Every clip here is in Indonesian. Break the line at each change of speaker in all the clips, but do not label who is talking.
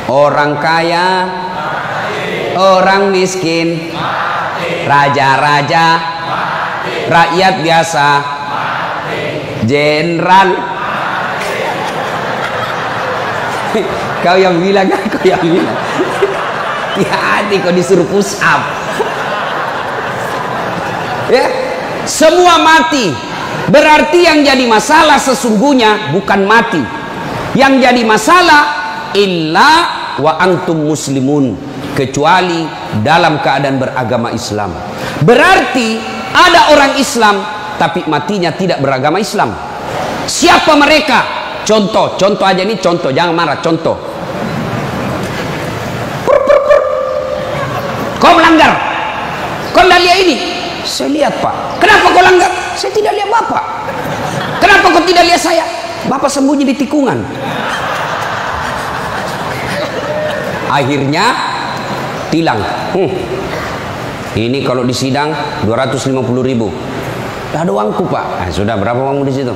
Orang kaya, orang miskin, raja-raja, rakyat biasa, jenderal. Kau yang bilang, kau yang bilang. Hati-hati kau disuruh push up. Ya, semua mati. Berarti yang jadi masalah sesungguhnya bukan mati. Yang jadi masalah illa wa antum muslimun, kecuali dalam keadaan beragama Islam. Berarti ada orang Islam tapi matinya tidak beragama Islam. Siapa mereka? Contoh aja nih, contoh, jangan marah, contoh. Kau melanggar, kau tidak lihat ini. Saya lihat, Pak. Kenapa kau langgar? Saya tidak lihat Bapak. Kenapa kau tidak lihat saya? Bapak sembunyi di tikungan. Akhirnya tilang. Ini kalau di sidang 250.000. Tidak ada uangku, Pak. Sudah, berapa uangmu di situ?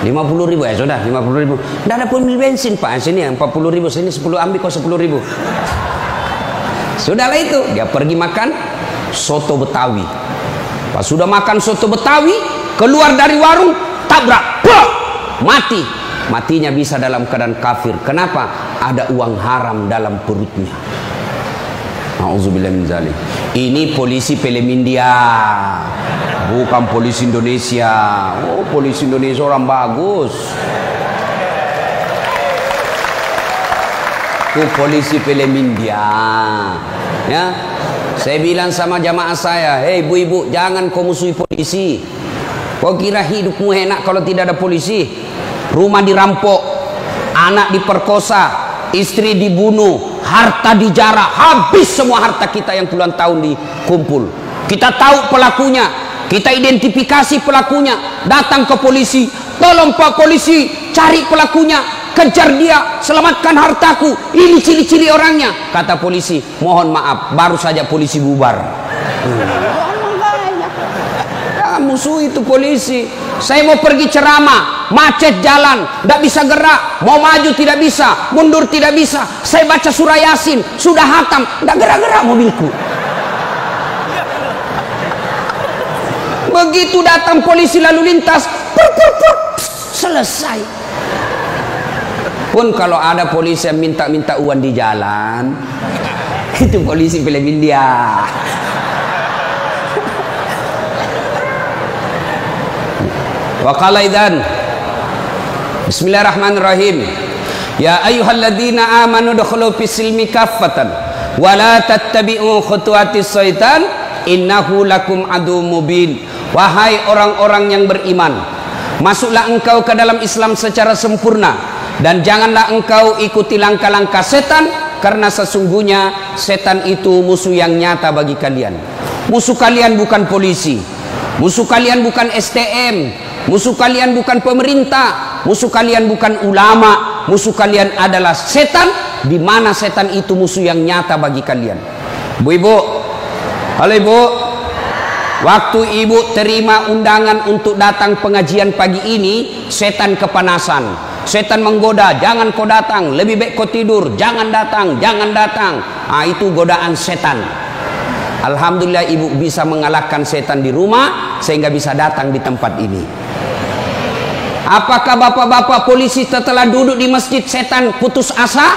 50.000. Ya sudah, 50.000. Tidak ada pun bensin, Pak. Sini 40.000. Sini 10, ambil kau 10.000. Sudahlah itu. Dia pergi makan soto Betawi. Pas sudah makan soto Betawi, keluar dari warung, tabrak, mati. Matinya bisa dalam keadaan kafir. Kenapa? Ada uang haram dalam perutnya. Auzubillah min zalik. Ini polisi film India, bukan polisi Indonesia. Oh, polisi Indonesia orang bagus. Itu polisi film India. Ya, saya bilang sama jamaah saya, hei ibu-ibu, jangan kau musuhi polisi. Kau kira hidupmu enak kalau tidak ada polisi? Rumah dirampok, anak diperkosa, istri dibunuh, harta dijarah, habis semua harta kita yang puluhan tahun dikumpul. Kita tahu pelakunya, kita identifikasi pelakunya, datang ke polisi, tolong Pak polisi, cari pelakunya, kejar dia, selamatkan hartaku, ini ciri-ciri orangnya. Kata polisi, mohon maaf, baru saja polisi bubar. Jangan musuh itu polisi. Saya mau pergi ceramah, macet jalan, tidak bisa gerak, mau maju tidak bisa, mundur tidak bisa. Saya baca surah Yasin, sudah hatam, tidak gerak-gerak mobilku. Begitu datang polisi lalu lintas, selesai. Pun kalau ada polisi yang minta-minta uang di jalan, itu polisi film India. Wa qala idzan Bismillahirrahmanirrahim. Ya ayyuhalladzina amanu dukhulu fis-silmi kaffatan wa la tattabi'u khutuwatis syaitan innahu lakum aduwwum mubin. Wahai orang-orang yang beriman, masuklah engkau ke dalam Islam secara sempurna dan janganlah engkau ikuti langkah-langkah setan, karena sesungguhnya setan itu musuh yang nyata bagi kalian. Musuh kalian bukan polisi, musuh kalian bukan STM, musuh kalian bukan pemerintah, musuh kalian bukan ulama, musuh kalian adalah setan, di mana setan itu musuh yang nyata bagi kalian. Bu-ibu, halo ibu, waktu ibu terima undangan untuk datang pengajian pagi ini, setan kepanasan. Setan menggoda, jangan kau datang, lebih baik kau tidur, jangan datang, jangan datang. Itu godaan setan. Alhamdulillah ibu bisa mengalahkan setan di rumah sehingga bisa datang di tempat ini. Apakah bapak-bapak polisi setelah duduk di masjid setan putus asa?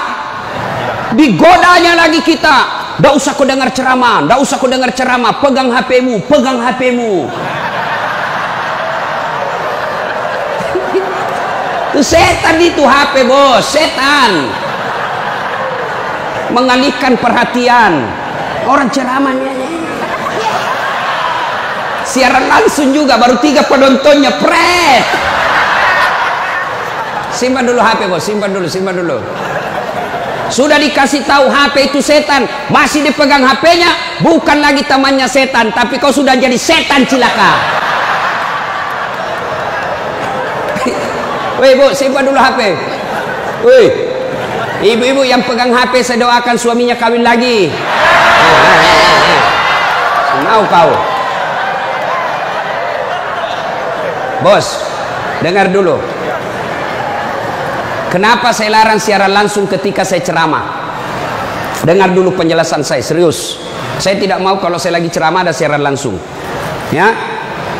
Digodanya lagi kita. Nggak usah kau dengar ceramah, nggak usah kau dengar ceramah, pegang HP-mu, pegang HP-mu. Itu setan, itu HP bos, setan mengalihkan perhatian orang ceramahnya. Siaran langsung juga baru 3 penontonnya, pret. Simpan dulu HP bos, simpan dulu. Sudah dikasih tahu HP itu setan, masih dipegang HP-nya, bukan lagi temannya setan, tapi kau sudah jadi setan cilaka. Woi bu, simpan dulu HP. Woi, ibu-ibu yang pegang HP, saya doakan suaminya kawin lagi. Mau kau? Bos, dengar dulu. Kenapa saya larang siaran langsung ketika saya ceramah? dengar dulu penjelasan saya, serius. Saya tidak mau kalau saya lagi ceramah ada siaran langsung. Ya,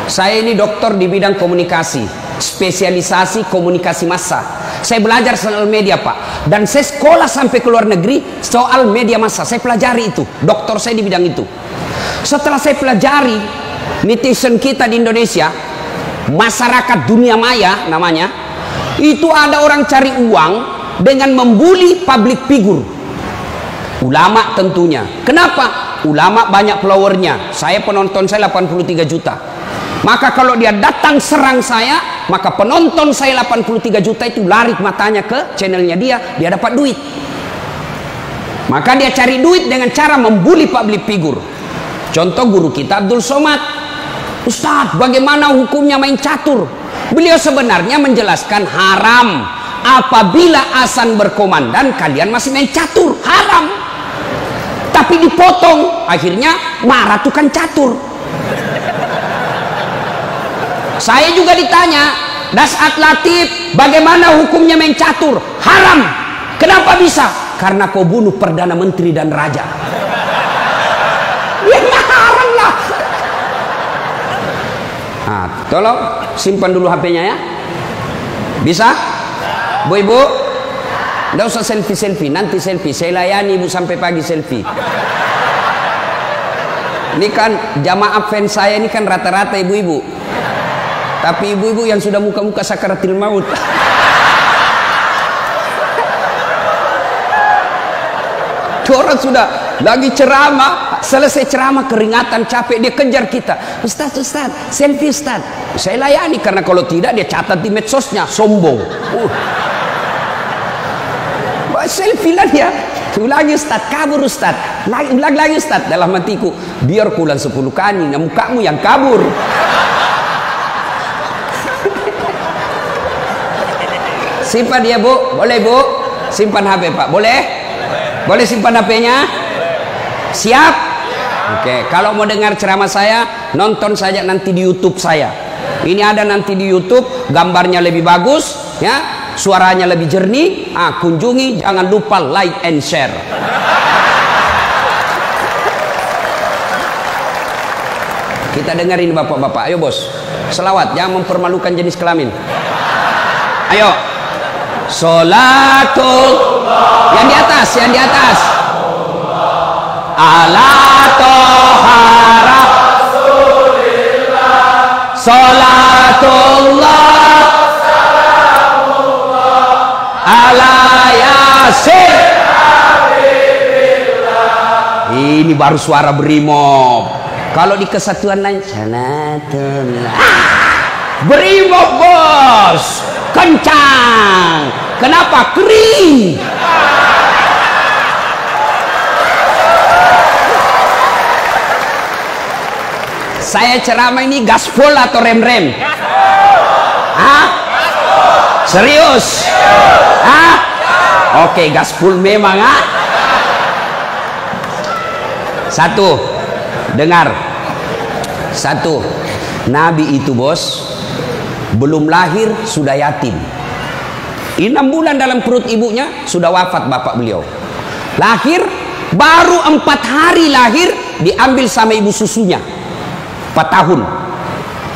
saya ini dokter di bidang komunikasi, spesialisasi komunikasi massa. Saya belajar soal media, Pak, dan saya sekolah sampai ke luar negeri soal media massa. Saya pelajari itu, dokter saya di bidang itu. Setelah saya pelajari, netizen kita di Indonesia, masyarakat dunia maya namanya, itu ada orang cari uang dengan membuli public figure. Ulama tentunya. Kenapa? Ulama banyak followernya. Saya penonton saya 83 juta. Maka kalau dia datang serang saya, maka penonton saya 83 juta itu lari matanya ke channelnya dia dapat duit. Maka dia cari duit dengan cara membuli public figure. Contoh guru kita Abdul Somad. Ustadz, bagaimana hukumnya main catur? Beliau sebenarnya menjelaskan haram apabila azan berkomandan kalian masih main catur, haram. Tapi dipotong, akhirnya marah tukang catur. Saya juga ditanya, Dasat Latif, bagaimana hukumnya main catur? Haram. Kenapa bisa? Karena kau bunuh Perdana Menteri dan Raja. Ya haram lah. Nah, tolong simpan dulu HP-nya ya. Bisa? Bu Ibu? Nggak usah selfie-selfie, nanti selfie. Saya layani Ibu sampai pagi selfie. Ini kan jamaah fans saya ini kan rata-rata ibu-ibu. Tapi ibu-ibu yang sudah muka-muka sakaratil maut. Orang sudah lagi ceramah, selesai ceramah keringatan, capek, dia kejar kita. Ustaz, selfie Ustaz. Saya layani karena kalau tidak dia catat di medsosnya, sombong. Selfie lah dia. Ulangi Ustaz, kabur Ustaz. Lagi Ustaz. Dalam hatiku, biar kulang 10 kali, mukamu yang kabur. Simpan dia Bu, boleh Bu? Simpan HP Pak, boleh? Boleh simpan HP-nya? Siap? Oke, kalau mau dengar ceramah saya, nonton saja nanti di YouTube saya. Ini ada nanti di YouTube, gambarnya lebih bagus, ya. Suaranya lebih jernih. Kunjungi, jangan lupa like and share. Kita dengerin bapak-bapak. Ayo bos, selawat, jangan mempermalukan jenis kelamin. Ayo. Sholatul, yang di atas, yang di atas. Ala tohara Sholatullah ala yasin. Ini baru suara brimob. Kalau di kesatuan lain Sholatullah, brimob bos, kencang. Kenapa? Kering. Saya ceramah ini gaspol atau rem-rem? Hah? Serius? Hah? Oke, gaspol memang. Satu, dengar. Satu, Nabi itu bos belum lahir sudah yatim. 6 bulan dalam perut ibunya sudah wafat bapak beliau. Lahir baru 4 hari lahir diambil sama ibu susunya. 4 tahun.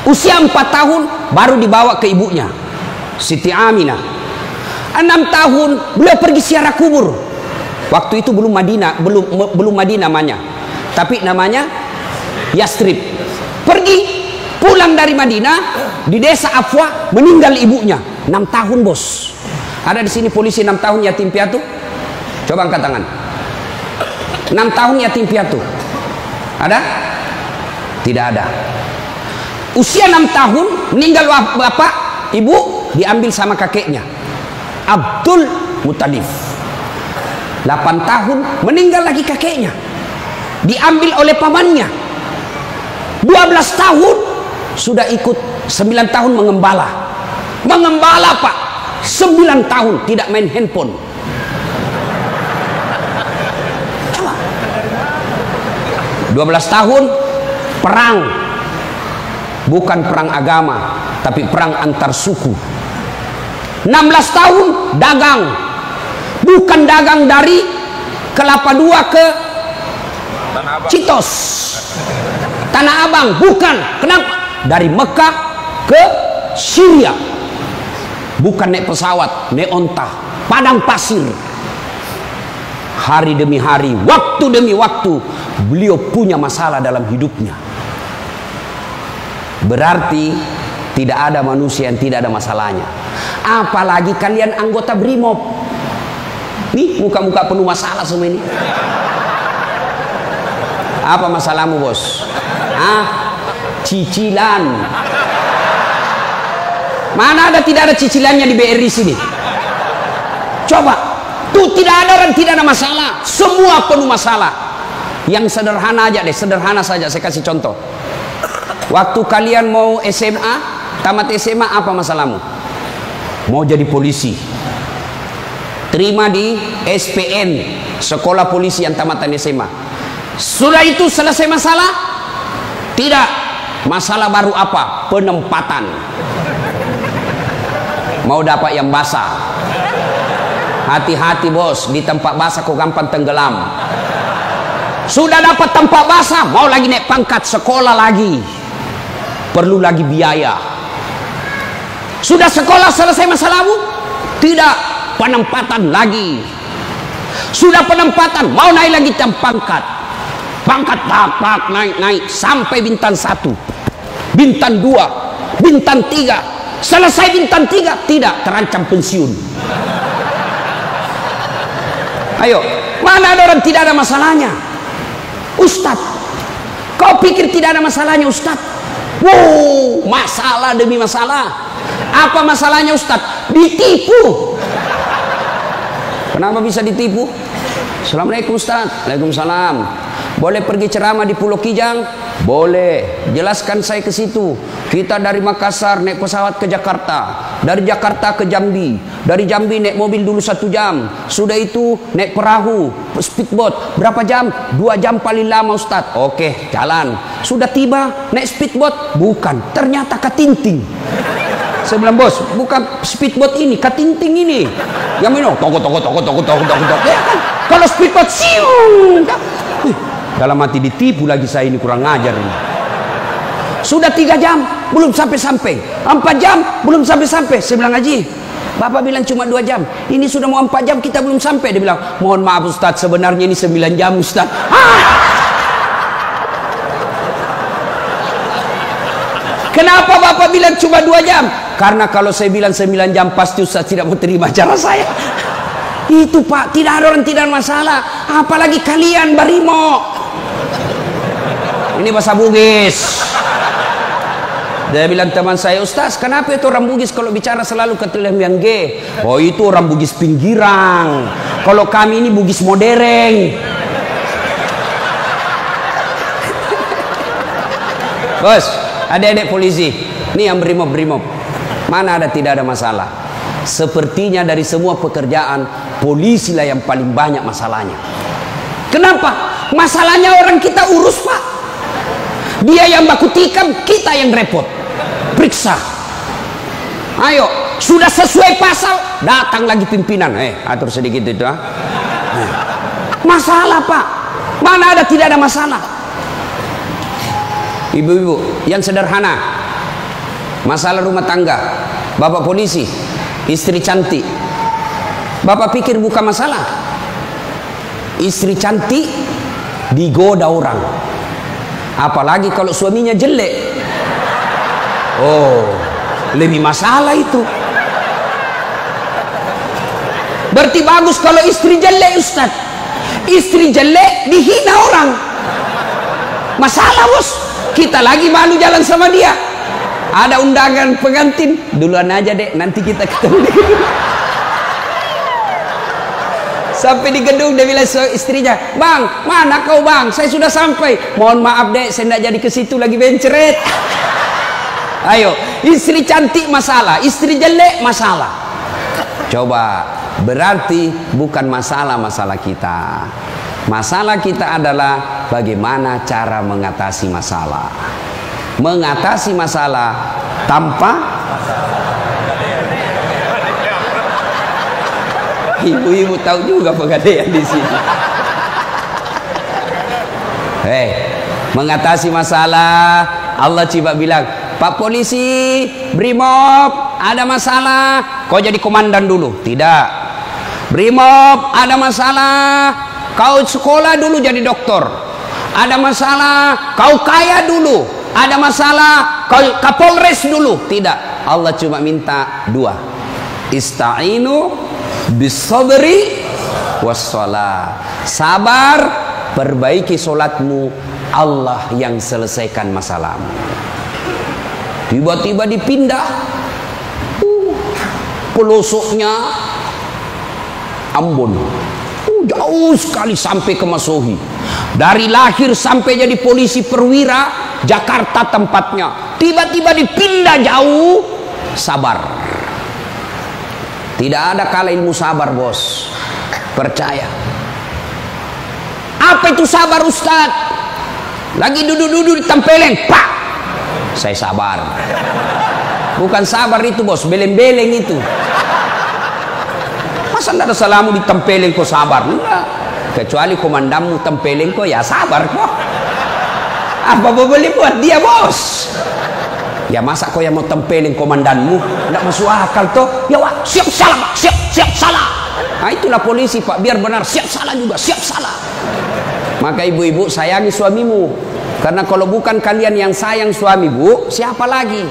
Usia 4 tahun baru dibawa ke ibunya, Siti Aminah. 6 tahun beliau pergi ziarah kubur. Waktu itu belum Madinah, belum Madinah namanya, tapi namanya Yastrib. Pergi pulang dari Madinah, di desa Afwa meninggal ibunya. 6 tahun bos. Ada di sini polisi 6 tahun yatim piatu? Coba angkat tangan. 6 tahun yatim piatu. Ada? Tidak ada. Usia 6 tahun meninggal bapak, ibu diambil sama kakeknya Abdul Muttalib. 8 tahun meninggal lagi kakeknya, diambil oleh pamannya. 12 tahun sudah ikut, 9 tahun mengembala. Mengembala pak, 9 tahun tidak main handphone. Coba. 12 tahun perang, bukan perang agama, tapi perang antar suku. 16 tahun dagang, bukan dagang dari Kelapa Dua ke Citos, Tanah Abang, bukan. Kenapa? Dari Mekah ke Syria, bukan naik pesawat, naik onta, padang pasir. Hari demi hari, waktu demi waktu, beliau punya masalah dalam hidupnya. Berarti tidak ada manusia yang tidak ada masalahnya. Apalagi kalian anggota BRIMOB. Nih muka-muka penuh masalah semua ini. Apa masalahmu, bos? Cicilan. Mana ada tidak ada cicilannya di BRI sini? Coba, tuh tidak ada orang tidak ada masalah. Semua penuh masalah. Yang sederhana aja deh, sederhana saja. Saya kasih contoh. Waktu kalian mau SMA, tamat SMA, apa masalahmu? Mau jadi polisi. Terima di SPN, Sekolah Polisi yang tamatan SMA. Sudah itu selesai masalah? Tidak. Masalah baru apa? Penempatan. Mau dapat yang basah. Hati-hati bos, di tempat basah kok gampang tenggelam. Sudah dapat tempat basah, mau lagi naik pangkat, sekolah lagi. Perlu lagi biaya. Sudah sekolah selesai masalahmu? Tidak. Penempatan lagi. Sudah penempatan, mau naik lagi pangkat. Pangkat tak naik sampai bintang 1, bintang 2, bintang 3. Selesai bintang 3, tidak, terancam pensiun. Ayo, mana ada orang tidak ada masalahnya? Ustadz, kau pikir tidak ada masalahnya Ustadz? Wow, masalah demi masalah. Apa masalahnya Ustadz? Ditipu. Kenapa bisa ditipu? Assalamualaikum Ustaz. Waalaikumsalam. Boleh pergi ceramah di Pulau Kijang? Boleh. Jelaskan saya ke situ. Kita dari Makassar naik pesawat ke Jakarta, dari Jakarta ke Jambi, dari Jambi naik mobil dulu 1 jam. Sudah itu naik perahu, speedboat. Berapa jam? 2 jam paling lama Ustaz. Oke, jalan. Sudah tiba naik speedboat? Bukan. Ternyata katinting. Saya bilang, bos, bukan speedboat ini, katinting ini. Yang minum, toko. Ya kan? Kalau speedboat, siung. Dalam hati ditipu lagi saya ini, kurang ngajar ini. Sudah 3 jam, belum sampai-sampai. 4 jam, belum sampai-sampai. Saya bilang, Haji, Bapak bilang cuma 2 jam. Ini sudah mau 4 jam, kita belum sampai. Dia bilang, mohon maaf Ustaz, sebenarnya ini 9 jam Ustaz. Kenapa Bapak bilang cuma 2 jam? Karena kalau saya bilang 9 jam, pasti Ustaz tidak mau terima cara saya. Itu Pak, tidak ada orang tidak masalah. Apalagi kalian Barimo. Ini bahasa Bugis. Dia bilang teman saya, Ustaz, kenapa itu orang Bugis kalau bicara selalu ke yang G? Oh, itu orang Bugis pinggiran. Kalau kami ini Bugis modern. Bos, adik-adik polisi, ini yang brimob. Mana ada tidak ada masalah? Sepertinya dari semua pekerjaan, polisi lah yang paling banyak masalahnya. Kenapa? Masalahnya orang kita urus Pak. Dia yang baku tikam, kita yang repot. Periksa. Ayo, sudah sesuai pasal, datang lagi pimpinan. Atur sedikit itu. Masalah Pak. Mana ada tidak ada masalah? Ibu-ibu, yang sederhana. Masalah rumah tangga. Bapak polisi, istri cantik. Bapak pikir bukan masalah. Istri cantik digoda orang. Apalagi kalau suaminya jelek. Oh, lebih masalah itu. Berarti bagus kalau istri jelek Ustaz. Istri jelek dihina orang. Masalah bos. Kita lagi malu jalan sama dia. Ada undangan pengantin, duluan aja dek, nanti kita ketemu di gedung. Sampai di gedung dia bilang istrinya, Bang, mana kau Bang? Saya sudah sampai. Mohon maaf dek, saya tidak jadi ke situ lagi benceret. Ayo, istri cantik masalah, istri jelek masalah. Coba, berarti bukan masalah kita. Masalah kita adalah bagaimana cara mengatasi masalah. Mengatasi masalah tanpa ibu-ibu tahu juga pegadaian di sini. Mengatasi masalah, Allah coba bilang, Pak polisi, Brimob, ada masalah, kau jadi komandan dulu. Tidak. Brimob, ada masalah, kau sekolah dulu jadi doktor. Ada masalah, kau kaya dulu. Ada masalah, kau Kapolres dulu. Tidak. Allah cuma minta dua. Ista'inu bis-sabri was-shalah. Sabar, perbaiki solatmu, Allah yang selesaikan masalahmu. Tiba-tiba dipindah pelosoknya Ambon, jauh sekali sampai ke Masohi. Dari lahir sampai jadi polisi perwira, Jakarta tempatnya. Tiba-tiba dipindah jauh. Sabar. Tidak ada kala ilmu sabar, bos. Percaya. Apa itu sabar, Ustaz? Lagi duduk-duduk ditempelin, pak. Saya sabar. Bukan sabar itu, bos, beleng-beleng itu. Masa tidak ada salamu ditempelin kok sabar? Enggak. Kecuali komandanmu tempelin kok, ya sabar kok. Apa boleh buat dia, bos? Ya masa kau yang mau tempelin komandanmu? Tidak masuk akal toh. Ya wah, siap salah, pak. Siap salah. Nah itulah polisi, pak. Biar benar, siap salah juga, siap salah. Maka ibu-ibu sayangi suamimu. Karena kalau bukan kalian yang sayang suami, bu, siapa lagi?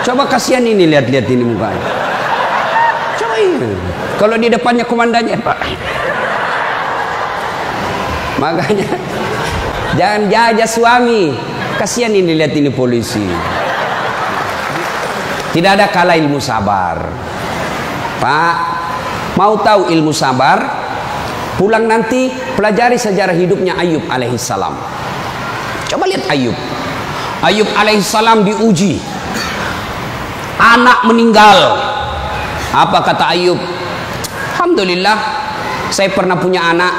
Coba kasihan ini, lihat-lihat ini mukanya. Coba ini. Kalau di depannya komandannya, pak. Makanya jangan jajah suami. Kasihan ini, lihat ini polisi. Tidak ada kala ilmu sabar. Pak, mau tahu ilmu sabar? Pulang nanti pelajari sejarah hidupnya Ayub alaihissalam. Coba lihat Ayub. Ayub alaihissalam diuji. Anak meninggal. Apa kata Ayub? Alhamdulillah, saya pernah punya anak.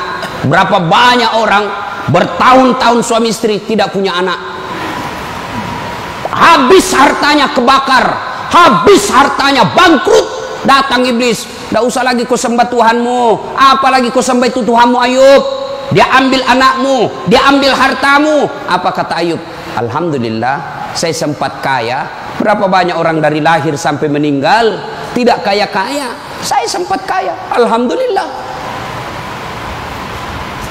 Berapa banyak orang bertahun-tahun suami istri tidak punya anak. Habis hartanya kebakar, habis hartanya bangkrut. Datang iblis, tidak usah lagi kau sembah Tuhanmu, apalagi kau sembah itu Tuhanmu Ayub. Dia ambil anakmu, dia ambil hartamu. Apa kata Ayub? Alhamdulillah, saya sempat kaya. Berapa banyak orang dari lahir sampai meninggal tidak kaya-kaya, saya sempat kaya. Alhamdulillah.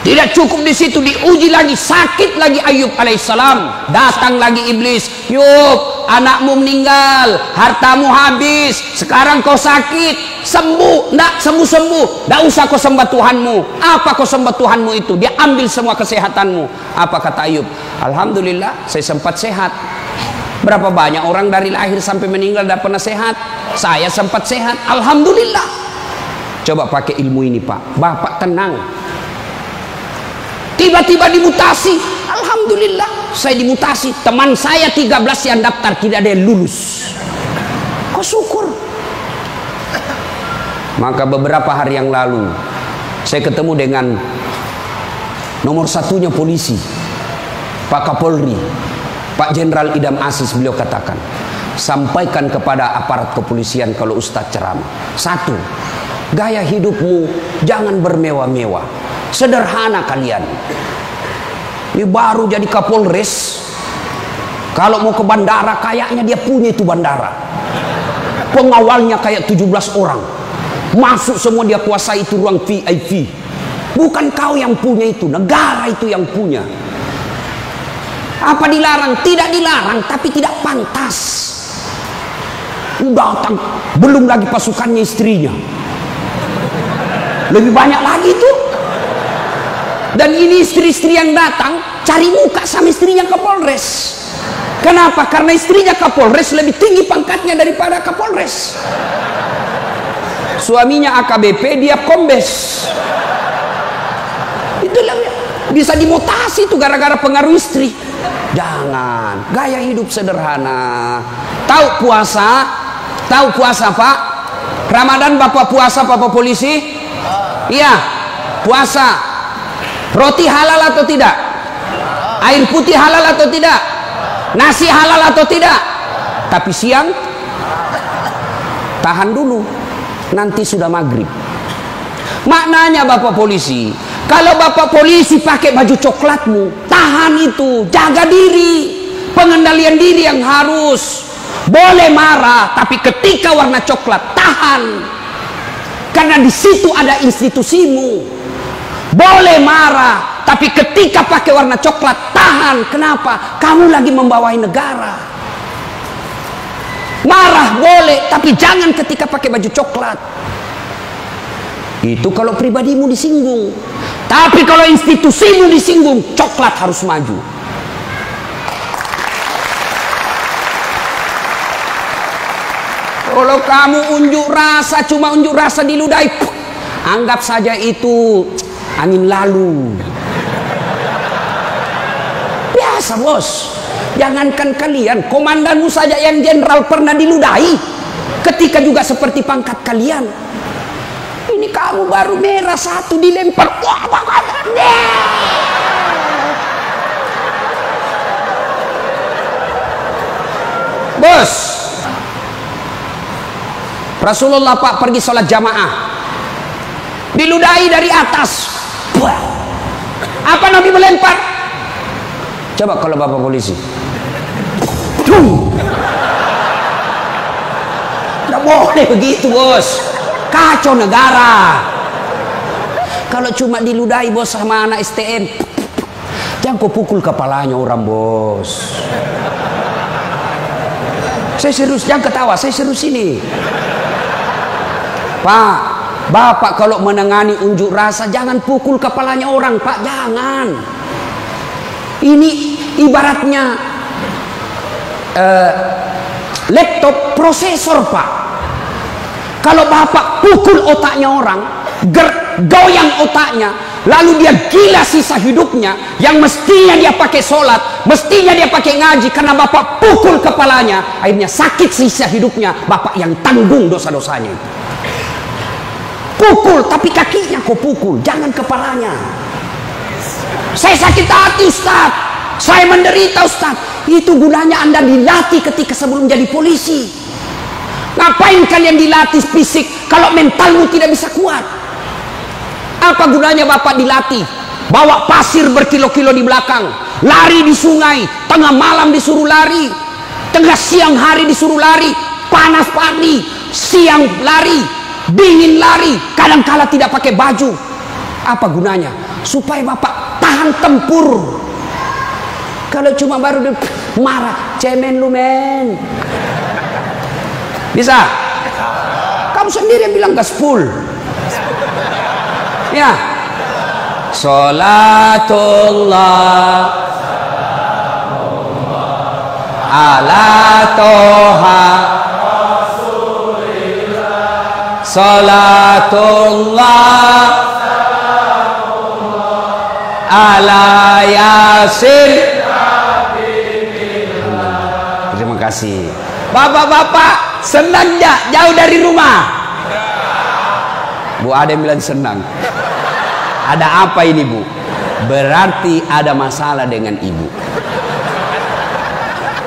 Tidak cukup di situ, diuji lagi, sakit lagi Ayub alaihissalam. Datang lagi iblis, Yub, anakmu meninggal, hartamu habis, sekarang kau sakit, sembuh, ndak sembuh-sembuh, ndak usah kau sembah Tuhanmu. Apa kau sembah Tuhanmu itu? Dia ambil semua kesehatanmu. Apa kata Ayub? Alhamdulillah, saya sempat sehat. Berapa banyak orang dari lahir sampai meninggal tidak pernah sehat? Saya sempat sehat, alhamdulillah. Coba pakai ilmu ini, Pak. Bapak tenang. Tiba-tiba dimutasi, alhamdulillah saya dimutasi. Teman saya 13 yang daftar tidak ada yang lulus. Kau syukur. Maka beberapa hari yang lalu saya ketemu dengan nomor satunya polisi, Pak Kapolri, Pak Jenderal Idam Aziz. Beliau katakan, sampaikan kepada aparat kepolisian kalau Ustadz ceramah. Satu, gaya hidupmu jangan bermewah-mewah. Sederhana kalian. Ini baru jadi Kapolres. Kalau mau ke bandara, kayaknya dia punya itu bandara. Pengawalnya kayak 17 orang. Masuk semua, dia kuasai itu ruang VIP. Bukan kau yang punya itu, negara itu yang punya. Apa dilarang? Tidak dilarang, tapi tidak pantas. Udah datang, belum lagi pasukannya istrinya. Lebih banyak lagi tuh. Dan ini istri-istri yang datang cari muka sama istrinya Kapolres. Kenapa? Karena istrinya Kapolres lebih tinggi pangkatnya daripada Kapolres. Suaminya AKBP, dia kombes. Itulah bisa dimutasi itu gara-gara pengaruh istri. Jangan, gaya hidup sederhana. Tahu puasa? Tahu puasa, Pak? Ramadan Bapak puasa, Bapak polisi? Iya, puasa. Roti halal atau tidak? Air putih halal atau tidak? Nasi halal atau tidak? Tapi siang tahan dulu, nanti sudah maghrib. Maknanya Bapak polisi, Kalau bapak polisi pakai baju coklatmu, tahan itu, jaga diri. Pengendalian diri yang harus. Boleh marah, tapi ketika warna coklat, tahan. Karena di situ ada institusimu. Boleh marah, tapi ketika pakai warna coklat, tahan. Kenapa? Kamu lagi membawai negara. Marah boleh, tapi jangan ketika pakai baju coklat. Itu kalau pribadimu disinggung. Tapi kalau institusimu disinggung, coklat harus maju. Kalau kamu unjuk rasa, cuma unjuk rasa diludahi, anggap saja itu angin lalu. Biasa bos. Jangankan kalian, komandanmu saja yang jenderal pernah diludahi. Ketika juga seperti pangkat kalian. Ini kamu baru merah satu dilempar. Bos, Rasulullah Pak pergi sholat jamaah, diludahi dari atas. Apa Nabi melempar? Coba kalau bapak polisi, nggak boleh begitu bos. Kacau negara. Kalau cuma diludahi bos sama anak STM, jangan kau pukul kepalanya orang bos. Saya serius, jangan ketawa, saya serius ini. Pak, bapak kalau menangani unjuk rasa jangan pukul kepalanya orang pak, jangan. Ini ibaratnya laptop prosesor pak. Kalau bapak pukul otaknya orang, goyang otaknya, lalu dia gila sisa hidupnya, yang mestinya dia pakai sholat, mestinya dia pakai ngaji, karena bapak pukul kepalanya, akhirnya sakit sisa hidupnya, bapak yang tanggung dosa-dosanya. Pukul, tapi kakinya kau pukul, jangan kepalanya. Saya sakit hati Ustaz, saya menderita Ustaz. Itu gunanya Anda dilatih ketika sebelum jadi polisi. Ngapain kalian dilatih fisik kalau mentalmu tidak bisa kuat? Apa gunanya bapak dilatih? Bawa pasir berkilo-kilo di belakang, lari di sungai, tengah malam disuruh lari, tengah siang hari disuruh lari, panas pagi, siang lari, dingin lari, kadang-kala tidak pakai baju. Apa gunanya? Supaya bapak tahan tempur. Kalau cuma baru marah, cemen lu men. Bisa? Kamu sendiri yang bilang gaspol. Ya. Salatullah ala toha salatullah ala yasin. Terima kasih. Bapak-bapak senang enggak jauh dari rumah? Bu ada yang bilang senang. Ada apa ini bu? Berarti ada masalah dengan ibu.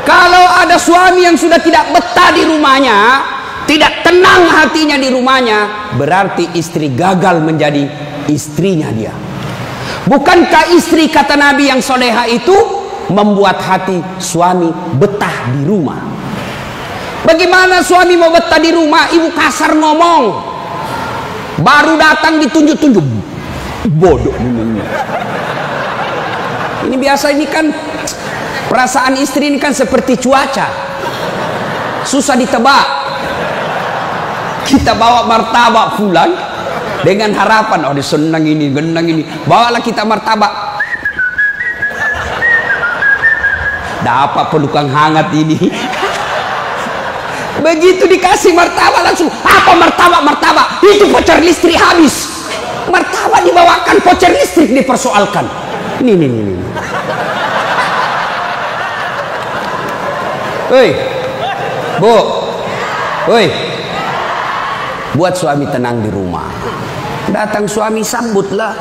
Kalau ada suami yang sudah tidak betah di rumahnya, tidak tenang hatinya di rumahnya, berarti istri gagal menjadi istrinya dia. Bukankah istri kata Nabi yang soleha itu membuat hati suami betah di rumah? Bagaimana suami mau betah di rumah? Ibu kasar ngomong, baru datang ditunjuk-tunjuk, bodoh ini. Ini biasa, ini kan perasaan istri ini kan seperti cuaca, susah ditebak. Kita bawa martabak pulang dengan harapan, oh senang ini, genang ini, bawalah kita martabak, dapat pelukan hangat ini. Begitu dikasih martabak langsung, apa martabak? Itu voucher listrik habis. Martabak dibawakan, voucher listrik dipersoalkan. Ini. Hei, bu, hei, buat suami tenang di rumah. Datang suami sambutlah.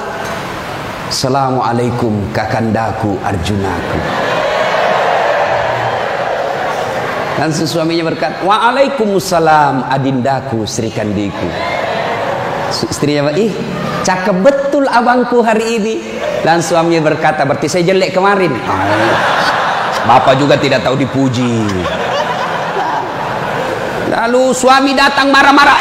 Assalamualaikum kakandaku Arjunaku. Langsung suaminya berkata, waalaikumsalam adindaku Sri Kandiku. Istrinya, cakep betul abangku hari ini. Dan suaminya berkata, berarti saya jelek kemarin. Bapak juga tidak tahu dipuji. Lalu suami datang marah-marah.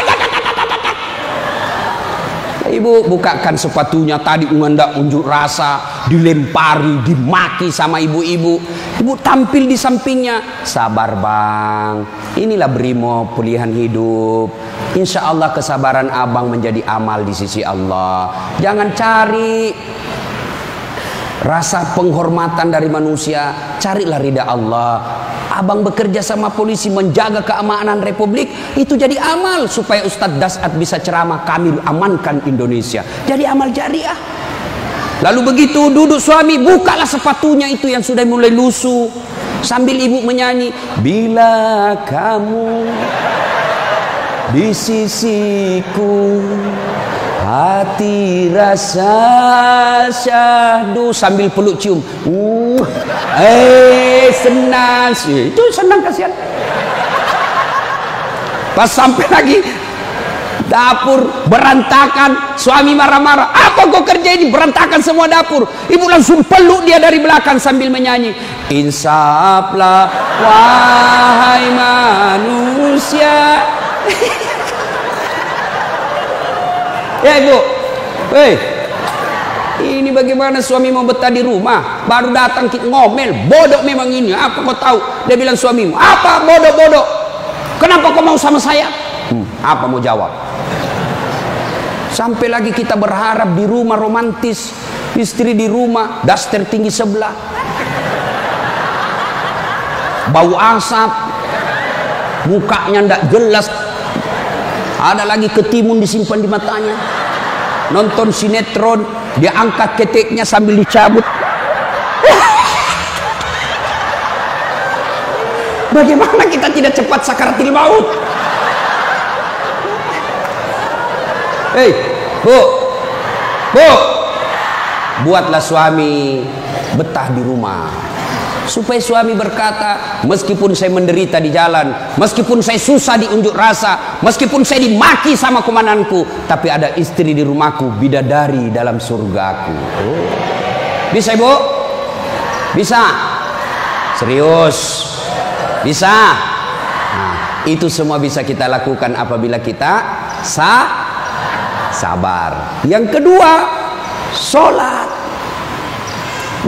Ibu bukakan sepatunya, tadi mengendak unjuk rasa, dilempari, dimaki sama ibu-ibu. Ibu tampil di sampingnya, sabar bang, inilah brimob pilihan hidup. Insya Allah kesabaran abang menjadi amal di sisi Allah. Jangan cari rasa penghormatan dari manusia, carilah ridha Allah. Abang bekerja sama polisi menjaga keamanan Republik, itu jadi amal supaya Ustadz Dasat bisa ceramah, kami amankan Indonesia. Jadi amal jariah. Lalu begitu duduk suami, bukalah sepatunya itu yang sudah mulai lusuh, sambil ibu menyanyi, bila kamu di sisiku, hati rasa syahdu, sambil peluk cium. Senang sih, itu senang kasihan. Pas sampai lagi dapur berantakan, suami marah-marah, apa kau kerja ini, berantakan semua dapur. Ibu langsung peluk dia dari belakang sambil menyanyi, insaflah wahai manusia. Ya ibu, ini bagaimana suami mau betah di rumah, baru datang kita ngomel, bodoh memang ini, apa kau tahu? Dia bilang suamimu, apa bodoh-bodoh? Kenapa kau mau sama saya? Apa mau jawab? Sampai lagi kita berharap di rumah romantis, istri di rumah, daster tinggi sebelah, bau asap, mukanya ndak jelas, ada lagi ketimun disimpan di matanya. Nonton sinetron, dia angkat keteknya sambil dicabut. Bagaimana kita tidak cepat sakaratil maut? Bu, buatlah suami betah di rumah, supaya suami berkata, meskipun saya menderita di jalan, meskipun saya susah di unjuk rasa, meskipun saya dimaki sama komandanku, tapi ada istri di rumahku, bidadari dalam surgaku. Bisa ibu? Bisa? Serius? Bisa? Nah, itu semua bisa kita lakukan apabila kita sabar. Yang kedua, sholat.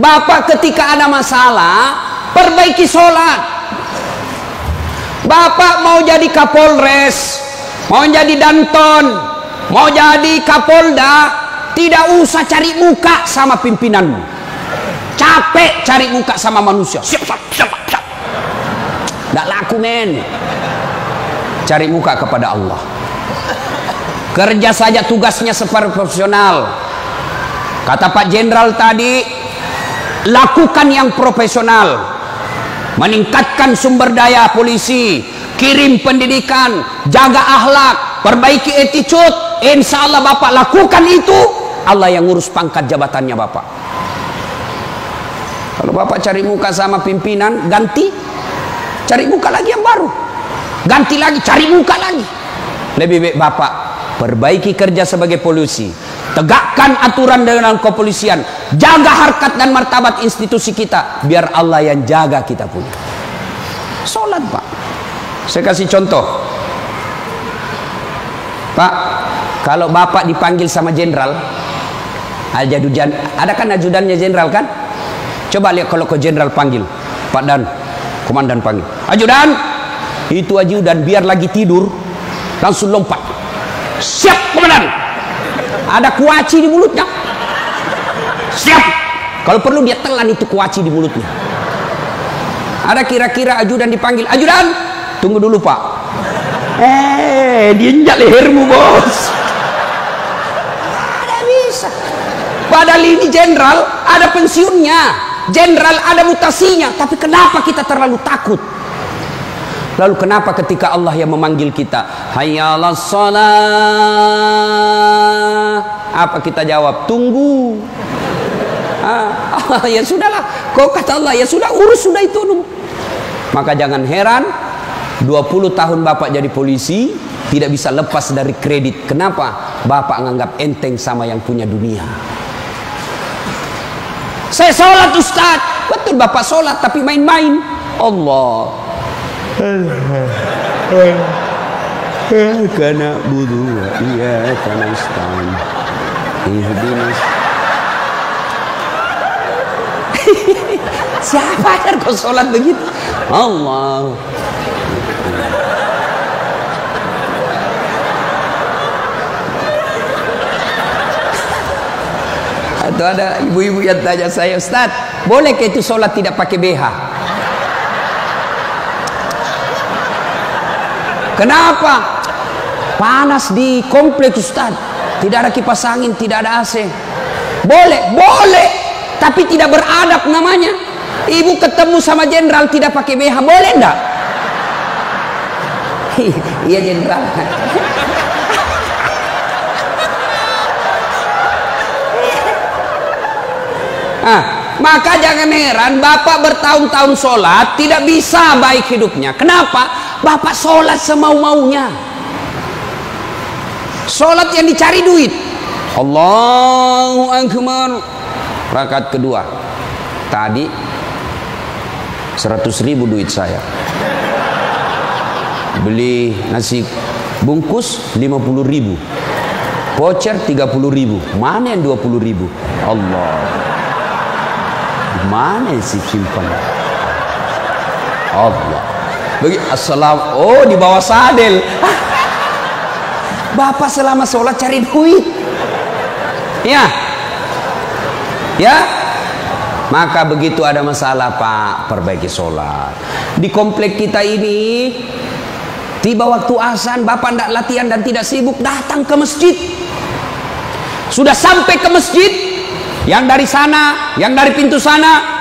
Bapak ketika ada masalah, perbaiki sholat. Bapak mau jadi Kapolres, mau jadi Danton, mau jadi Kapolda, tidak usah cari muka sama pimpinanmu. Capek cari muka sama manusia. Siap. Tidak laku men. Cari muka kepada Allah. Kerja saja tugasnya seperti profesional. Kata Pak Jenderal tadi, lakukan yang profesional, meningkatkan sumber daya polisi, kirim pendidikan, jaga akhlak, perbaiki attitude. Insya Allah Bapak lakukan itu, Allah yang ngurus pangkat jabatannya Bapak. Kalau Bapak cari muka sama pimpinan, ganti, cari muka lagi yang baru, ganti lagi, cari muka lagi. Lebih baik Bapak perbaiki kerja sebagai polisi, tegakkan aturan dengan kepolisian, jaga harkat dan martabat institusi kita, biar Allah yang jaga kita punya. Sholat Pak. Saya kasih contoh Pak, kalau Bapak dipanggil sama jenderal, ada kan ajudannya jenderal kan? Coba lihat kalau ke jenderal panggil, Pak Dan, komandan panggil, ajudan, itu ajudan biar lagi tidur langsung lompat, siap komandan. Ada kuaci di mulutnya, siap. Kalau perlu dia telan itu kuaci di mulutnya. Ada kira-kira ajudan dipanggil, ajudan, tunggu dulu Pak. Diinjak lehermu bos. Tidak bisa. Padahal ini jenderal ada pensiunnya, jenderal ada mutasinya, tapi kenapa kita terlalu takut? Lalu kenapa ketika Allah yang memanggil kita, hayya 'alas shalah, apa kita jawab? Tunggu. Ya sudahlah, kau kata Allah, ya sudah, urus sudah itu. Maka jangan heran 20 tahun Bapak jadi polisi tidak bisa lepas dari kredit. Kenapa? Bapak nganggap enteng sama yang punya dunia. Saya sholat Ustaz. Betul Bapak sholat tapi main-main. Allah. Karena budu, iya karena istan. Ihdinas. Siapa yang kau sholat begitu? Allah. Atau ada ibu-ibu yang tanya saya, Ustaz, boleh ke itu sholat tidak pakai BH? Kenapa? Panas di kompleks Ustaz, tidak ada kipas angin, tidak ada AC. Boleh, boleh, tapi tidak beradab namanya. Ibu ketemu sama jenderal tidak pakai BH, boleh enggak? Iya jenderal. Maka jangan heran Bapak bertahun-tahun sholat tidak bisa baik hidupnya. Kenapa? Bapak sholat semau-maunya. Sholat yang dicari duit. Allahu Akbar. Rakaat kedua. Tadi 100.000 duit saya. Beli nasi bungkus 50.000. Voucher 30.000. Mana yang 20.000? Allah. Mana sih simpan? Allah. Bagi assalam. Oh, di bawah sadel. Bapak selama sholat cari duit. Ya. Ya. Maka begitu ada masalah Pak, perbaiki sholat. Di komplek kita ini, tiba waktu azan, Bapak tidak latihan dan tidak sibuk, datang ke masjid. Sudah sampai ke masjid, yang dari sana, yang dari pintu sana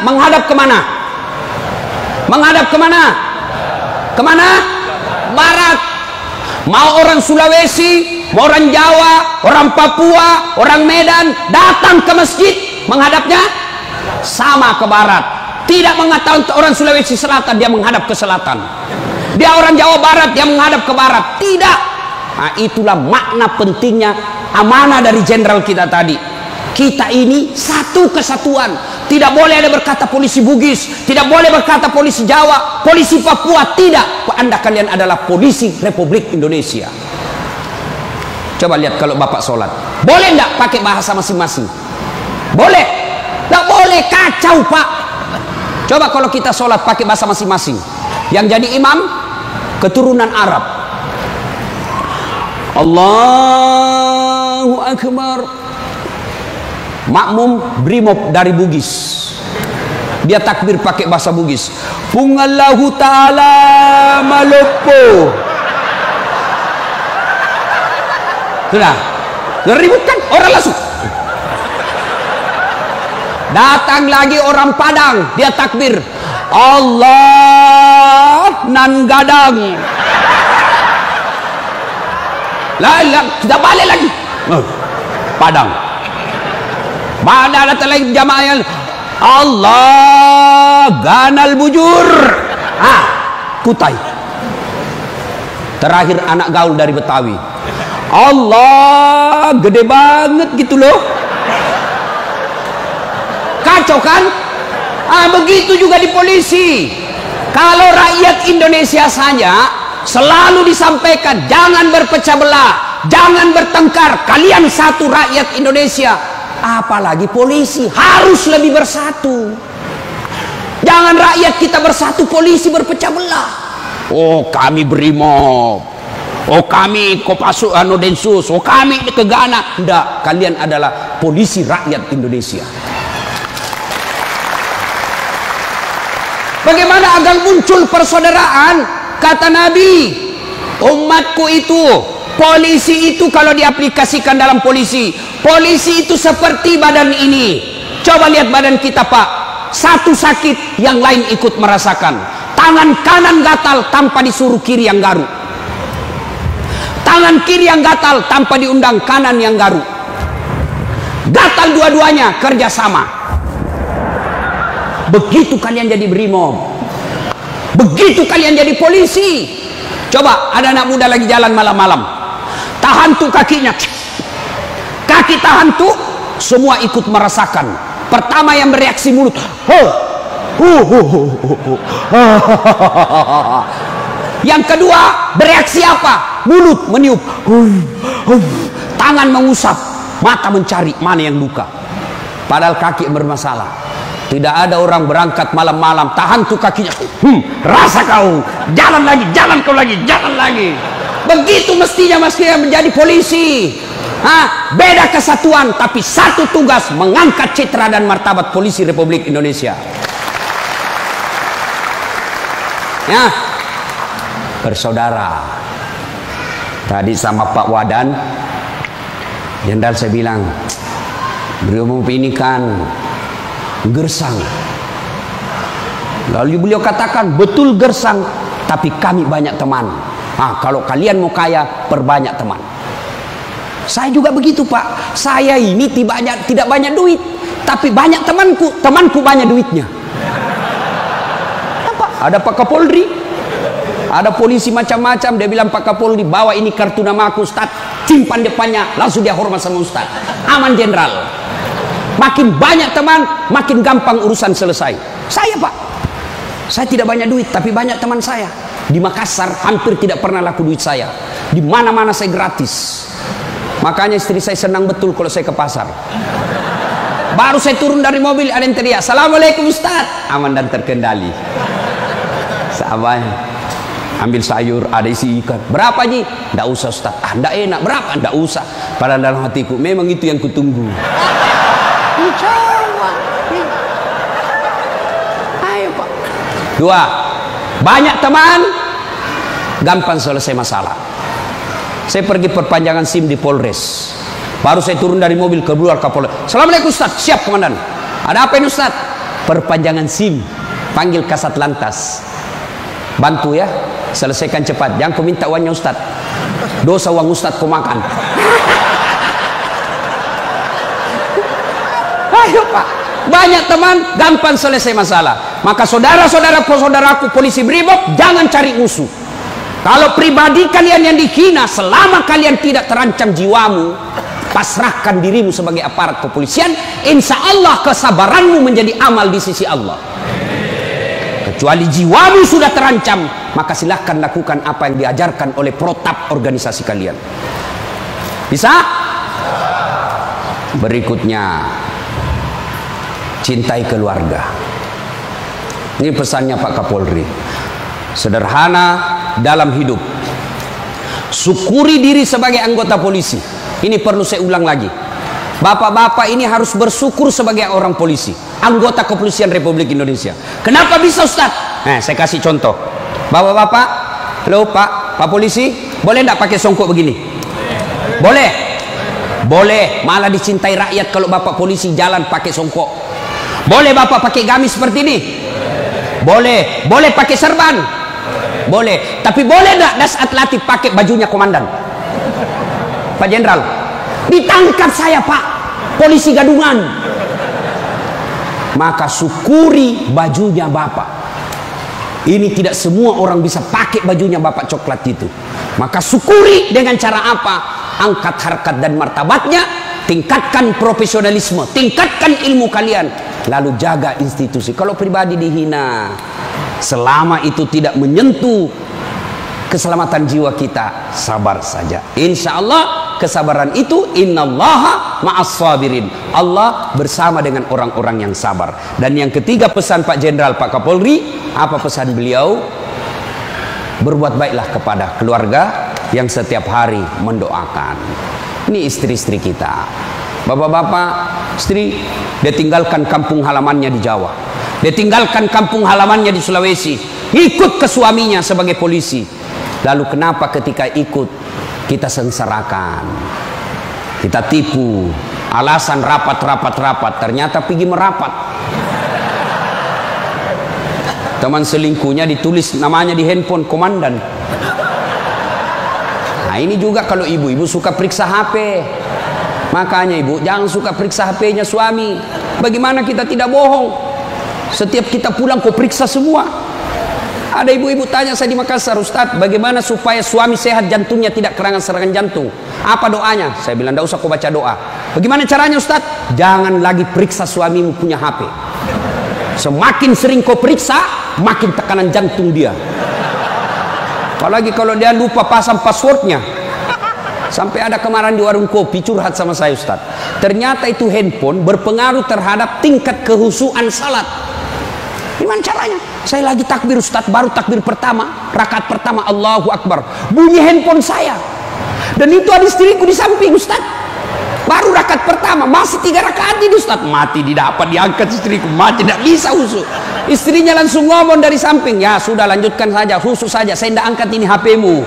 menghadap kemana? Menghadap kemana? Kemana? Barat. Mau orang Sulawesi, mau orang Jawa, orang Papua, orang Medan, datang ke masjid, menghadapnya sama ke barat. Tidak mengatakan orang Sulawesi Selatan dia menghadap ke selatan, dia orang Jawa Barat dia menghadap ke barat. Tidak. Nah, itulah makna pentingnya amanah dari jenderal kita tadi. Kita ini satu kesatuan. Tidak boleh ada berkata polisi Bugis, tidak boleh berkata polisi Jawa, polisi Papua. Tidak. Anda kalian adalah polisi Republik Indonesia. Coba lihat kalau Bapak sholat, boleh enggak pakai bahasa masing-masing? Boleh? Enggak boleh, kacau Pak. Coba kalau kita sholat pakai bahasa masing-masing. Yang jadi imam keturunan Arab. Allahu Akbar. Makmum brimob dari Bugis, dia takbir pakai bahasa Bugis. Pungallahu ta'ala malopo. Sudah ngeributkan orang langsung. Datang lagi orang Padang, dia takbir Allah nan gadang. Lah kita balik lagi. Padang. Mana datang lagi jamaah yang Allah ganal bujur. Kutai. Terakhir anak gaul dari Betawi. Allah gede banget gitu loh. Kacau kan? Begitu juga di polisi. Kalau rakyat Indonesia saja selalu disampaikan jangan berpecah belah, jangan bertengkar, kalian satu rakyat Indonesia. Apalagi polisi harus lebih bersatu. Jangan rakyat kita bersatu, polisi berpecah belah. Oh kami brimob, oh kami Kopassus Densus, oh kami Kegana. Tidak, kalian adalah polisi rakyat Indonesia. Bagaimana agar muncul persaudaraan? Kata Nabi, umatku itu, polisi itu kalau diaplikasikan dalam polisi itu seperti badan ini. Coba lihat badan kita Pak, satu sakit yang lain ikut merasakan. Tangan kanan gatal tanpa disuruh kiri yang garuk, tangan kiri yang gatal tanpa diundang kanan yang garuk. Gatal dua-duanya kerjasama. Begitu kalian jadi brimob, begitu kalian jadi polisi. Coba ada anak muda lagi jalan malam-malam, tahan tuh kakinya, kaki tahan tuh, semua ikut merasakan. Pertama yang bereaksi mulut, yang kedua bereaksi apa? Mulut meniup, tangan mengusap, mata mencari mana yang luka. Padahal kaki yang bermasalah. Tidak ada orang berangkat malam-malam tahan tuh kakinya, rasa kau, jalan lagi, jalan kau lagi, jalan lagi. Begitu mestinya menjadi polisi. Beda kesatuan tapi satu tugas, mengangkat citra dan martabat polisi Republik Indonesia. Ya, bersaudara. Tadi sama Pak Wadan, Jenderal saya bilang, beliau memopinikan gersang. Lalu beliau katakan, betul gersang, tapi kami banyak teman. Kalau kalian mau kaya, perbanyak teman. Saya juga begitu, Pak. Saya ini tidak banyak duit, tapi banyak temanku. Temanku banyak duitnya. Apa? Ada Pak Kapolri, ada polisi macam-macam. Dia bilang, Pak Kapolri, bawa ini kartu nama aku, Ustaz. Simpan depannya, langsung dia hormat sama Ustaz. Aman, Jenderal. Makin banyak teman, makin gampang urusan selesai. Saya, Pak, saya tidak banyak duit, tapi banyak teman saya. Di Makassar hampir tidak pernah laku duit saya. Di mana-mana saya gratis. Makanya istri saya senang betul kalau saya ke pasar. Baru saya turun dari mobil, ada yang teriak, Assalamualaikum Ustaz. Aman dan terkendali. Sahabat, ambil sayur, ada isi ikan. Berapa Ji? Tidak usah Ustaz. Tidak enak. Berapa? Tidak usah. Padahal dalam hatiku, memang itu yang kutunggu. Ayo Pak. Dua, banyak teman, gampang selesai masalah. Saya pergi perpanjangan SIM di Polres. Baru saya turun dari mobil, keluar Kapolres. Assalamualaikum Ustaz. Siap Komandan. Ada apa ini Ustaz? Perpanjangan SIM. Panggil Kasat Lantas. Bantu ya, selesaikan cepat. Jangan kau minta uangnya Ustaz. Dosa uang Ustaz kau makan. Ayo Pak. Banyak teman, gampang selesai masalah. Maka saudaraku polisi Brimob, jangan cari musuh. Kalau pribadi kalian yang dihina, selama kalian tidak terancam jiwamu, pasrahkan dirimu sebagai aparat kepolisian, insya Allah kesabaranmu menjadi amal di sisi Allah. Kecuali jiwamu sudah terancam, maka silahkan lakukan apa yang diajarkan oleh protap organisasi kalian. Bisa? Berikutnya, cintai keluarga. Ini pesannya Pak Kapolri. Sederhana dalam hidup. Syukuri diri sebagai anggota polisi. Ini perlu saya ulang lagi. Bapak-bapak ini harus bersyukur sebagai orang polisi, anggota kepolisian Republik Indonesia. Kenapa bisa Ustaz? Saya kasih contoh. Bapak-bapak, halo Pak polisi, boleh enggak pakai songkok begini? Boleh. Boleh, malah dicintai rakyat kalau Bapak polisi jalan pakai songkok. Boleh Bapak pakai gamis seperti ini? Boleh. Boleh pakai serban? Boleh. Tapi boleh enggak das atletik pakai bajunya komandan? Pak Jenderal, ditangkap saya Pak, polisi gadungan. Maka syukuri bajunya Bapak. Ini tidak semua orang bisa pakai bajunya Bapak coklat itu. Maka syukuri dengan cara apa? Angkat harkat dan martabatnya, tingkatkan profesionalisme, tingkatkan ilmu kalian, lalu jaga institusi. Kalau pribadi dihina, selama itu tidak menyentuh keselamatan jiwa kita, sabar saja. Insya Allah kesabaran itu, innallaha ma'as sabirin. Allah bersama dengan orang-orang yang sabar. Dan yang ketiga pesan Pak Jenderal, Pak Kapolri, apa pesan beliau? Berbuat baiklah kepada keluarga yang setiap hari mendoakan. Ini istri-istri kita. Bapak-bapak, istri, dia tinggalkan kampung halamannya di Jawa. Dia tinggalkan kampung halamannya di Sulawesi, ikut ke suaminya sebagai polisi. Lalu kenapa ketika ikut kita sengsarakan, kita tipu, alasan rapat, ternyata pergi merapat. Teman selingkuhnya ditulis namanya di handphone komandan. Nah ini juga kalau ibu-ibu suka periksa HP. Makanya ibu jangan suka periksa HP-nya suami. Bagaimana kita tidak bohong? Setiap kita pulang kau periksa semua. Ada ibu-ibu tanya saya di Makassar, Ustadz, bagaimana supaya suami sehat jantungnya tidak serangan jantung? Apa doanya? Saya bilang, tidak usah kau baca doa. Bagaimana caranya Ustadz? Jangan lagi periksa suamimu punya HP. Semakin sering kau periksa, makin tekanan jantung dia. Apalagi kalau dia lupa pasang passwordnya. Sampai ada kemarin di warung kopi curhat sama saya, Ustadz. Ternyata itu handphone berpengaruh terhadap tingkat kehusuan salat. Gimana caranya? Saya lagi takbir, Ustadz, baru takbir pertama, rakaat pertama, Allahu Akbar, bunyi handphone saya. Dan itu ada istriku di samping, Ustadz. Baru rakaat pertama, masih 3 rakaat ini, Ustadz. Mati didapat, diangkat istriku, mati, tidak bisa husu. Istrinya langsung ngomong dari samping, ya sudah lanjutkan saja, husu saja, saya tidak angkat ini HP-mu.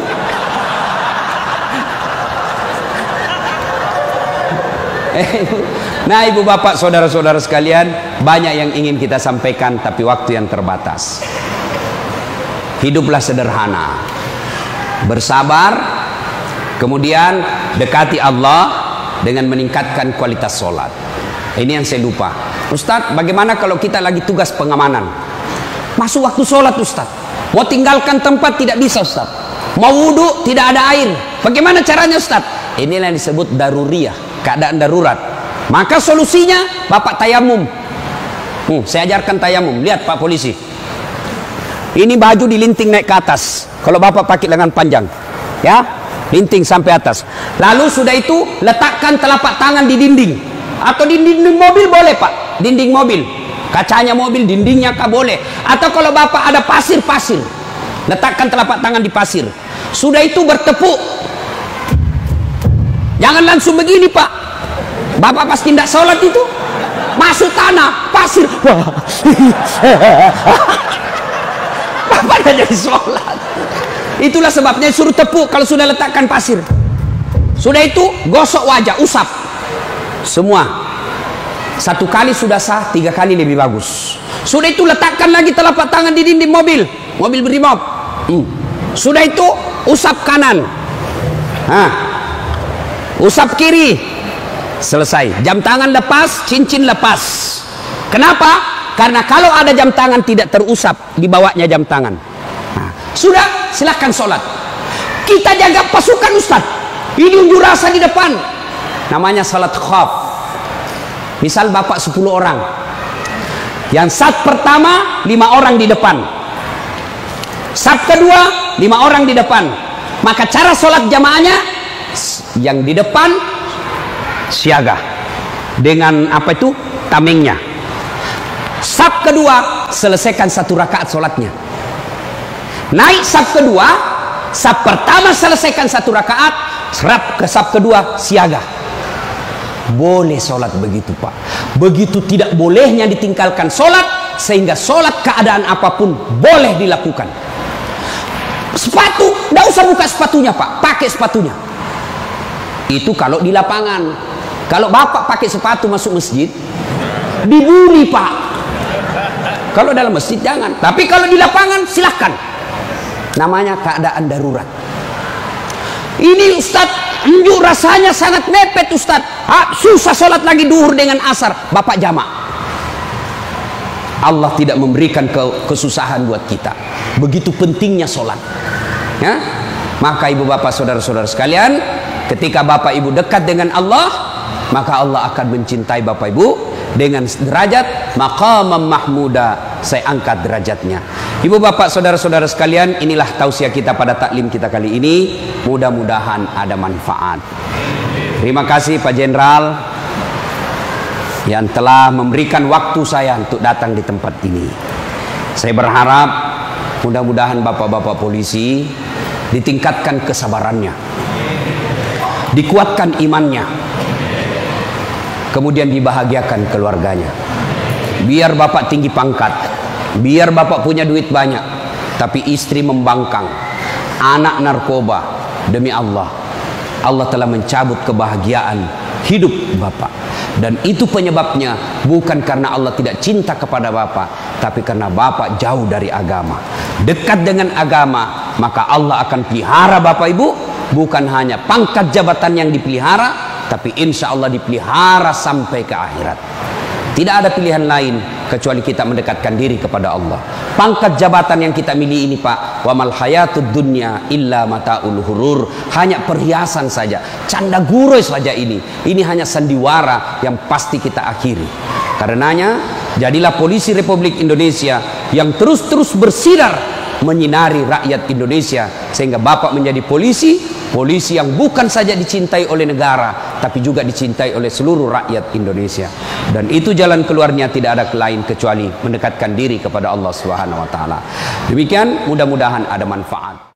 Nah, ibu bapak, saudara-saudara sekalian, banyak yang ingin kita sampaikan, tapi waktu yang terbatas. Hiduplah sederhana, bersabar, kemudian dekati Allah dengan meningkatkan kualitas sholat. Ini yang saya lupa, Ustadz, bagaimana kalau kita lagi tugas pengamanan, masuk waktu sholat, Ustadz, mau tinggalkan tempat tidak bisa, Ustadz, mau wudhu tidak ada air, bagaimana caranya, Ustadz? Inilah yang disebut daruriyah, keadaan darurat. Maka solusinya bapak tayamum. Saya ajarkan tayamum. Lihat Pak Polisi, ini baju dilinting naik ke atas. Kalau bapak pakai lengan panjang, ya, linting sampai atas. Lalu sudah itu letakkan telapak tangan di dinding, atau di dinding mobil boleh Pak, dinding mobil, kacanya mobil, dindingnya kah boleh. Atau kalau bapak ada pasir, letakkan telapak tangan di pasir. Sudah itu bertepuk. Jangan langsung begini Pak. Bapak pasti tidak sholat itu, masuk tanah, pasir, bapak tidak jadi sholat. Itulah sebabnya suruh tepuk kalau sudah letakkan pasir. Sudah itu gosok wajah, usap semua. 1 kali sudah sah, 3 kali lebih bagus. Sudah itu letakkan lagi telapak tangan di dinding mobil berimob. Sudah itu usap kanan, usap kiri. Selesai. Jam tangan lepas, cincin lepas. Kenapa? Karena kalau ada jam tangan tidak terusap, dibawanya jam tangan. Sudah, silahkan sholat. Kita jaga pasukan, Ustaz. Ini unjuk rasa di depan. Namanya salat khaf. Misal bapak 10 orang. Yang saf pertama 5 orang di depan. Saf kedua 5 orang di depan. Maka cara sholat jamaahnya, yang di depan siaga dengan apa itu, tamengnya. Saf kedua selesaikan 1 rakaat sholatnya. Naik saf kedua, saf pertama selesaikan 1 rakaat, serap ke saf kedua siaga. Boleh sholat begitu Pak. Begitu tidak bolehnya ditinggalkan sholat, sehingga sholat keadaan apapun boleh dilakukan. Sepatu, tidak usah buka sepatunya Pak, pakai sepatunya. Itu kalau di lapangan. Kalau bapak pakai sepatu masuk masjid, dibully Pak. Kalau dalam masjid jangan. Tapi kalau di lapangan silahkan. Namanya keadaan darurat. Ini Ustadz, unjuk rasanya sangat mepet Ustadz. Susah sholat lagi duhur dengan asar. Bapak jamak. Allah tidak memberikan kesusahan buat kita. Begitu pentingnya sholat. Ya? Maka ibu bapak saudara-saudara sekalian, ketika bapak ibu dekat dengan Allah, maka Allah akan mencintai bapak ibu dengan derajat maqamam mahmuda. Saya angkat derajatnya. Ibu bapak saudara-saudara sekalian, inilah tausiah kita pada taklim kita kali ini. Mudah-mudahan ada manfaat. Terima kasih Pak Jenderal yang telah memberikan waktu saya untuk datang di tempat ini. Saya berharap mudah-mudahan bapak-bapak polisi ditingkatkan kesabarannya, dikuatkan imannya, kemudian dibahagiakan keluarganya. Biar bapak tinggi pangkat, biar bapak punya duit banyak, tapi istri membangkang, anak narkoba, demi Allah, Allah telah mencabut kebahagiaan hidup bapak. Dan itu penyebabnya bukan karena Allah tidak cinta kepada bapak, tapi karena bapak jauh dari agama. Dekat dengan agama, maka Allah akan pelihara bapak ibu. Bukan hanya pangkat jabatan yang dipelihara, tapi insya Allah dipelihara sampai ke akhirat. Tidak ada pilihan lain kecuali kita mendekatkan diri kepada Allah. pangkat jabatan yang kita miliki ini Pak, wa mal hayatud dunya illa mataul hurur, hanya perhiasan saja, canda guroi saja ini hanya sandiwara yang pasti kita akhiri. Karenanya jadilah polisi Republik Indonesia yang terus bersinar menyinari rakyat Indonesia, sehingga Bapak menjadi polisi yang bukan saja dicintai oleh negara, tapi juga dicintai oleh seluruh rakyat Indonesia. Dan itu jalan keluarnya tidak ada lain kecuali mendekatkan diri kepada Allah Subhanahu wa taala. Demikian, mudah-mudahan ada manfaat.